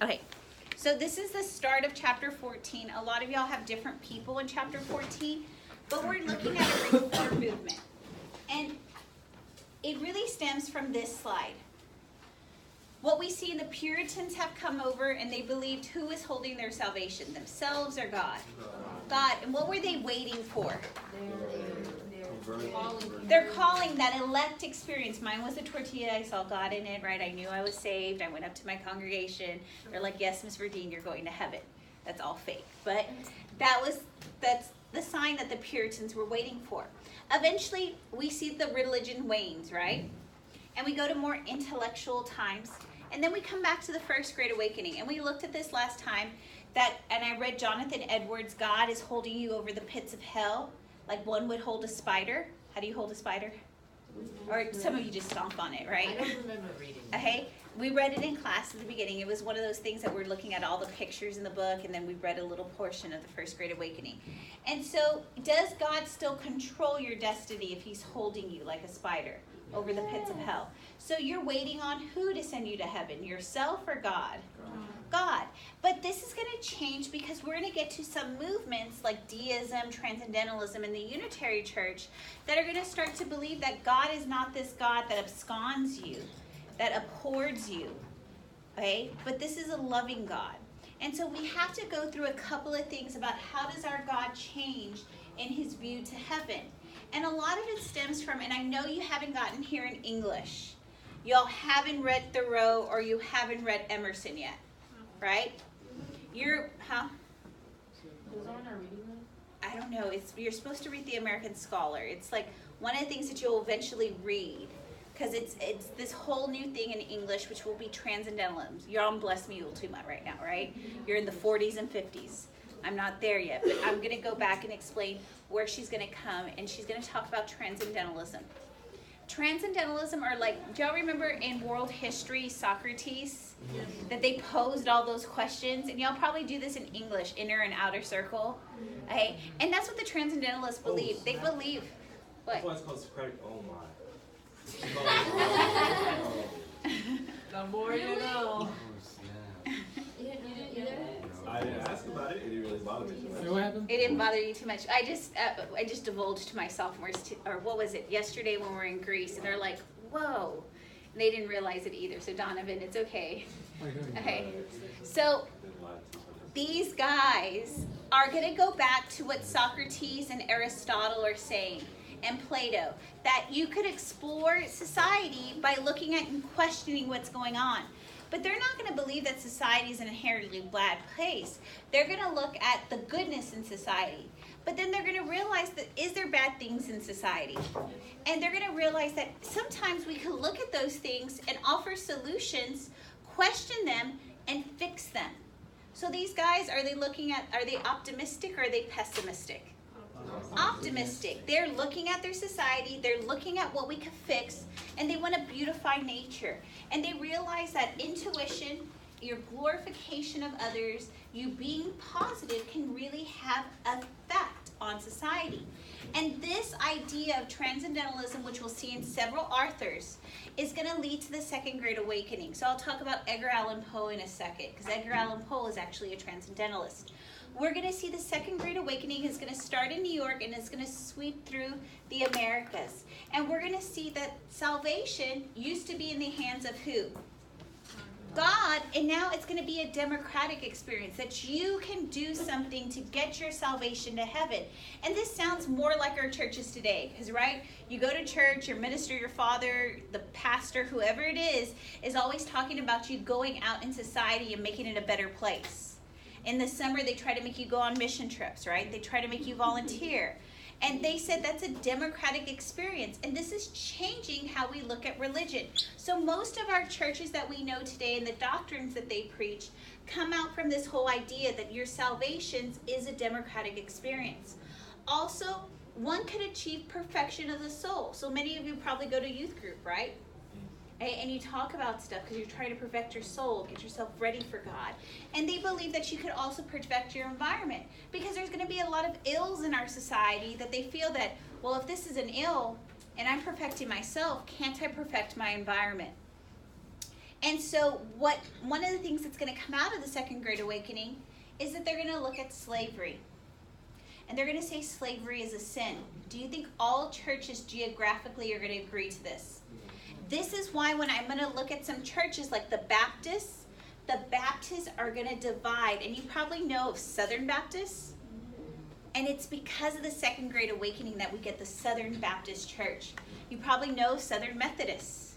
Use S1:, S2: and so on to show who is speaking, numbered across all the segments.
S1: Okay, so this is the start of chapter 14. A lot of y'all have different people in chapter 14, but we're looking at a reform movement. And it really stems from this slide. What we see, the Puritans have come over and they believed who was holding their salvation, themselves or God? God. And what were they waiting for? They're calling that elect experience. Mine was a tortilla. I saw God in it, right? I knew I was saved. I went up to my congregation. They're like, yes, Miss Verdine, you're going to heaven. That's all fake. But that's the sign that the Puritans were waiting for. Eventually, we see the religion wanes, right? And we go to more intellectual times. And then we come back to the First Great Awakening. And we looked at this last time, and I read Jonathan Edwards' God is holding you over the pits of hell, like one would hold a spider. How do you hold a spider? Or some of you just stomp on it, right?
S2: I don't remember reading that.
S1: Okay, we read it in class at the beginning. It was one of those things that we're looking at all the pictures in the book, and then we read a little portion of the First Great Awakening. And so, does God still control your destiny if he's holding you like a spider over the pits of hell? So you're waiting on who to send you to heaven, yourself or God? God. But this is going to change because we're going to get to some movements like deism, transcendentalism, and the Unitary Church that are going to start to believe that God is not this God that absconds you, that abhors you, okay? But this is a loving God. And so we have to go through a couple of things about how does our God change in his view to heaven. And a lot of it stems from, and I know you haven't gotten here in English. Y'all haven't read Thoreau or you haven't read Emerson yet, right? You're, huh? I don't know. You're supposed to read The American Scholar. It's like one of the things that you'll eventually read because it's this whole new thing in English, which will be transcendentalism. You're on Bless Me Ultima right now, right? You're in the 40s and 50s. I'm not there yet, but I'm going to go back and explain where she's going to come, and she's going to talk about transcendentalism. Transcendentalism are like, do y'all remember in world history, Socrates, that they posed all those questions? And y'all probably do this in English, inner and outer circle. Okay? And that's what the transcendentalists believe. They believe, what?
S3: That's why it's called Socratic, oh my.
S2: The more you know.
S3: I didn't ask about it. It didn't really bother me too much.
S4: What happened?
S1: It didn't bother you too much. I just divulged to my sophomores, or what was it, yesterday when we were in Greece, and they're like, whoa. And they didn't realize it either. So Donovan, it's okay. Okay. So these guys are going to go back to what Socrates and Aristotle are saying, and Plato, that you could explore society by looking at and questioning what's going on. But they're not going to believe that society is an inherently bad place. They're going to look at the goodness in society. But then they're going to realize that is there bad things in society? And they're going to realize that sometimes we can look at those things and offer solutions, question them, and fix them. So these guys, are they optimistic or are they pessimistic? Optimistic. They're looking at their society, they're looking at what we can fix, and they want to beautify nature. And they realize that intuition, your glorification of others, you being positive can really have an effect on society. And this idea of transcendentalism, which we'll see in several authors, is going to lead to the Second Great Awakening. So I'll talk about Edgar Allan Poe in a second, because Edgar Allan Poe is actually a transcendentalist. We're going to see the Second Great Awakening is going to start in New York and it's going to sweep through the Americas. And we're going to see that salvation used to be in the hands of who? God, and now it's going to be a democratic experience, that you can do something to get your salvation to heaven. And this sounds more like our churches today, because, right, you go to church, your minister, your father, the pastor, whoever it is always talking about you going out in society and making it a better place. In the summer, they try to make you go on mission trips, right? They try to make you volunteer. And they said that's a democratic experience. And this is changing how we look at religion. So most of our churches that we know today and the doctrines that they preach come out from this whole idea that your salvation is a democratic experience. Also, one could achieve perfection of the soul. So many of you probably go to youth group, right? And you talk about stuff because you're trying to perfect your soul, get yourself ready for God. And they believe that you could also perfect your environment, because there's going to be a lot of ills in our society that they feel that, well, if this is an ill and I'm perfecting myself, can't I perfect my environment? And so one of the things that's going to come out of the Second Great Awakening is that they're going to look at slavery. And they're going to say slavery is a sin. Do you think all churches geographically are going to agree to this? This is why when I'm going to look at some churches like the Baptists are going to divide. And you probably know of Southern Baptists. And it's because of the Second Great Awakening that we get the Southern Baptist Church. You probably know Southern Methodists.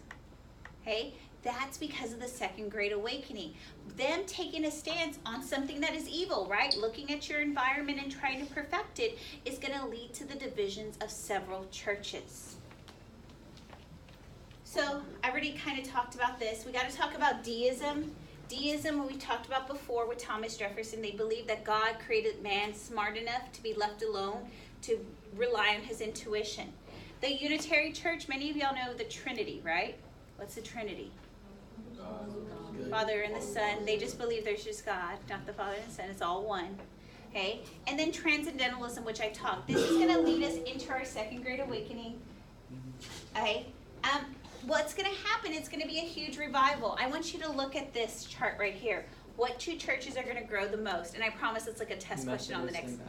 S1: Okay? That's because of the Second Great Awakening. Them taking a stance on something that is evil, right? Looking at your environment and trying to perfect it is going to lead to the divisions of several churches. So I already kind of talked about this. We got to talk about deism. Deism, we talked about before with Thomas Jefferson. They believe that God created man smart enough to be left alone to rely on his intuition. The Unitarian Church, many of y'all know the Trinity, right? What's the Trinity? Father and the Son. They just believe there's just God, not the Father and the Son. It's all one. Okay? And then Transcendentalism, which I talked. This is going to lead us into our Second Great Awakening. Okay? What's going to happen? It's going to be a huge revival. I want you to look at this chart right here. What two churches are going to grow the most? And I promise it's like a test question on the next.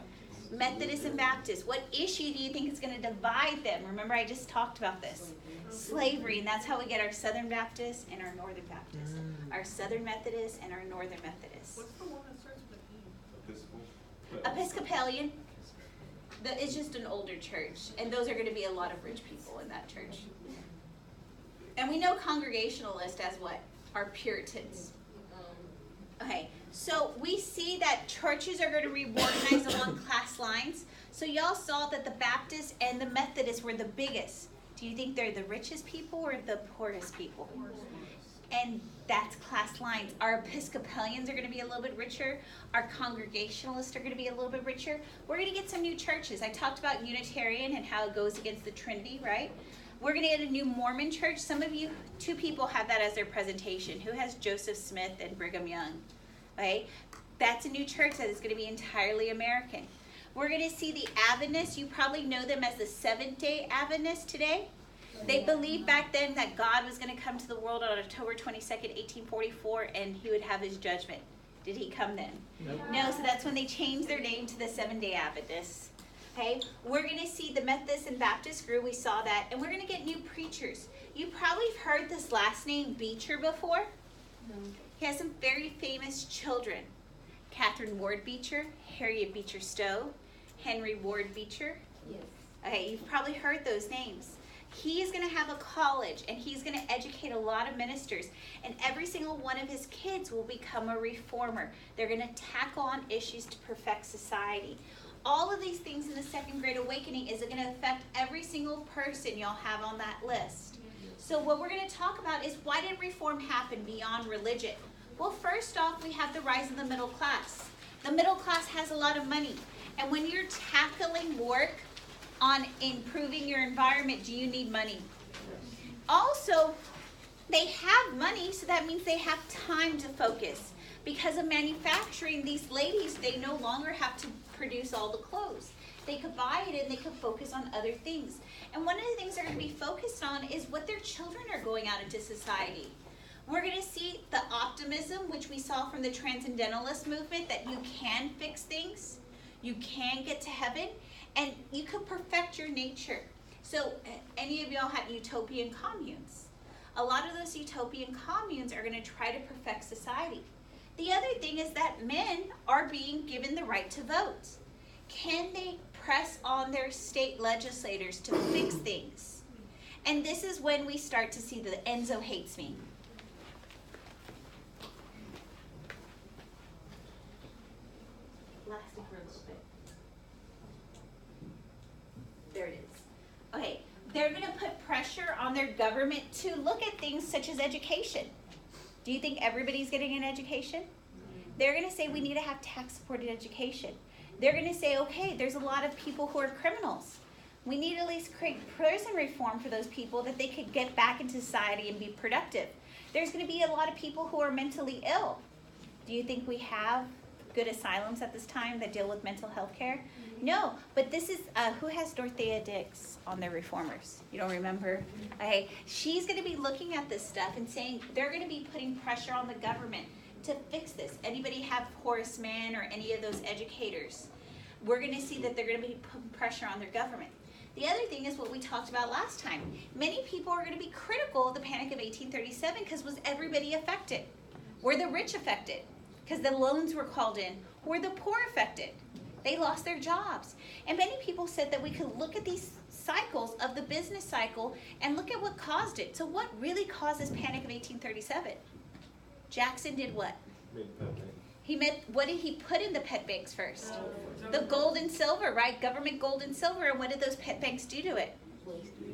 S1: Methodist and Baptist. What issue do you think is going to divide them? Remember, I just talked about this. Slavery, and that's how we get our Southern Baptists and our Northern Baptists. Our Southern Methodists and our Northern Methodists.
S2: What's the one that starts with E?
S1: Episcopalian. It's just an older church, and those are going to be a lot of rich people in that church. And we know Congregationalists as what? Are Puritans. Okay, so we see that churches are going to reorganize along class lines. So y'all saw that the Baptists and the Methodists were the biggest. Do you think they're the richest people or the poorest people? And that's class lines. Our Episcopalians are going to be a little bit richer. Our Congregationalists are going to be a little bit richer. We're going to get some new churches. I talked about Unitarian and how it goes against the Trinity, right? We're going to get a new Mormon church. Some of you, 2 people have that as their presentation. Who has Joseph Smith and Brigham Young? Okay? That's a new church that is going to be entirely American. We're going to see the Adventists. You probably know them as the Seventh-day Adventists today. They believed back then that God was going to come to the world on October 22nd, 1844, and he would have his judgment. Did he come then? Nope. No, so that's when they changed their name to the Seventh-day Adventists. Okay, we're going to see the Methodist and Baptist grew. We saw that. And we're going to get new preachers. You probably have heard this last name, Beecher, before. No. He has some very famous children. Catherine Ward Beecher, Harriet Beecher Stowe, Henry Ward Beecher. Yes. Okay, you've probably heard those names. He is going to have a college, and he's going to educate a lot of ministers. And every single one of his kids will become a reformer. They're going to tackle on issues to perfect society. All of these things in the Second Great Awakening is going to affect every single person y'all have on that list. So what we're going to talk about is, why did reform happen beyond religion? Well, first off, we have the rise of the middle class. The middle class has a lot of money. And when you're tackling work on improving your environment, do you need money? Also, they have money, so that means they have time to focus. Because of manufacturing, these ladies, they no longer have to produce all the clothes. They could buy it and they could focus on other things. And one of the things they're going to be focused on is what their children are going out into society. We're going to see the optimism, which we saw from the Transcendentalist movement, that you can fix things, you can get to heaven, and you could perfect your nature. So any of y'all had utopian communes. A lot of those utopian communes are going to try to perfect society. The other thing is that men are being given the right to vote. Can they press on their state legislators to fix things? And this is when we start to see the Enzo hates me. Lasted for a little bit. There it is. Okay, they're going to put pressure on their government to look at things such as education. Do you think everybody's getting an education? They're going to say we need to have tax-supported education. They're going to say, okay, there's a lot of people who are criminals. We need to at least create prison reform for those people that they could get back into society and be productive. There's going to be a lot of people who are mentally ill. Do you think we have good asylums at this time that deal with mental health care? No, but this is, who has Dorothea Dix on their reformers? You don't remember? Okay, she's gonna be looking at this stuff and saying they're gonna be putting pressure on the government to fix this. Anybody have Horace Mann or any of those educators? We're gonna see that they're gonna be putting pressure on their government. The other thing is what we talked about last time. Many people are gonna be critical of the Panic of 1837 because was everybody affected? Were the rich affected? Because the loans were called in. Were the poor affected? They lost their jobs. And many people said that we could look at these cycles of the business cycle and look at what caused it. So what really caused this Panic of 1837? Jackson did what? What did he put in the pet banks first? The gold and silver, right? Government gold and silver. And what did those pet banks do to it?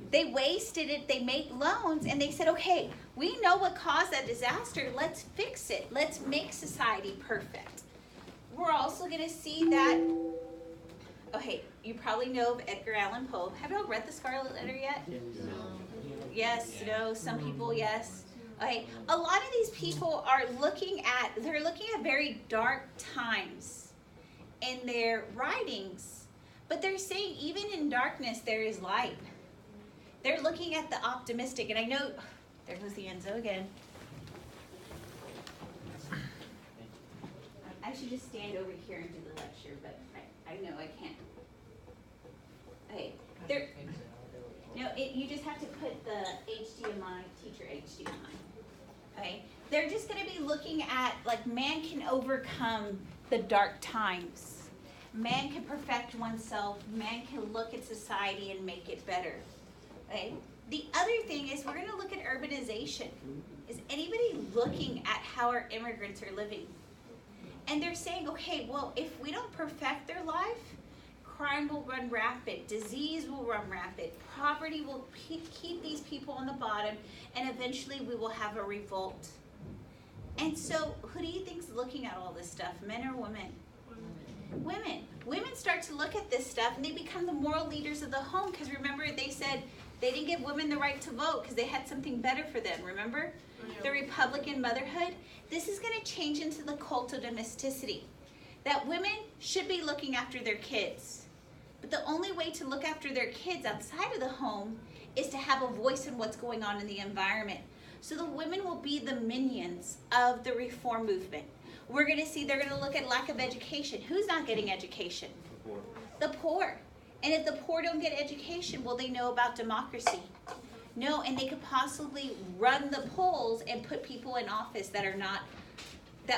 S1: They wasted it. They made loans and they said, okay, we know what caused that disaster. Let's fix it. Let's make society perfect. We're also going to see that, okay, you probably know of Edgar Allan Poe. Have you all read The Scarlet Letter yet? Yes, no, some people, yes. Okay, a lot of these people are looking at very dark times in their writings, but they're saying even in darkness there is light. They're looking at the optimistic, and I know, there goes the Enzo again. I should just stand over here and do the lecture, but I know I can't. Okay, you just have to put the HDMI, teacher HDMI. Okay, they're just going to be looking at like man can overcome the dark times. Man can perfect oneself. Man can look at society and make it better. Okay. The other thing is we're going to look at urbanization. Is anybody looking at how our immigrants are living? And they're saying, okay, well, if we don't perfect their life, crime will run rapid, disease will run rapid, poverty will keep these people on the bottom, and eventually we will have a revolt. And so, who do you think's looking at all this stuff, men or women? Women. Women start to look at this stuff, and they become the moral leaders of the home, because remember, they said they didn't give women the right to vote because they had something better for them, remember? The Republican motherhood. This is going to change into the cult of domesticity. That women should be looking after their kids. But the only way to look after their kids outside of the home is to have a voice in what's going on in the environment. So the women will be the minions of the reform movement. We're going to see they're going to look at lack of education. Who's not getting education?
S3: The poor.
S1: The poor. And if the poor don't get education, will they know about democracy? No, and they could possibly run the polls and put people in office that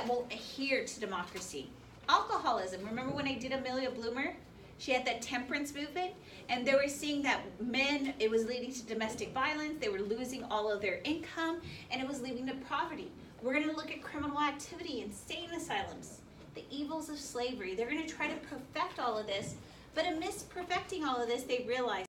S1: will adhere to democracy. Alcoholism. Remember when I did Amelia Bloomer? She had that temperance movement, and they were seeing that men, it was leading to domestic violence, they were losing all of their income, and it was leading to poverty. We're going to look at criminal activity, insane asylums, the evils of slavery. They're going to try to perfect all of this, but amidst perfecting all of this, they realize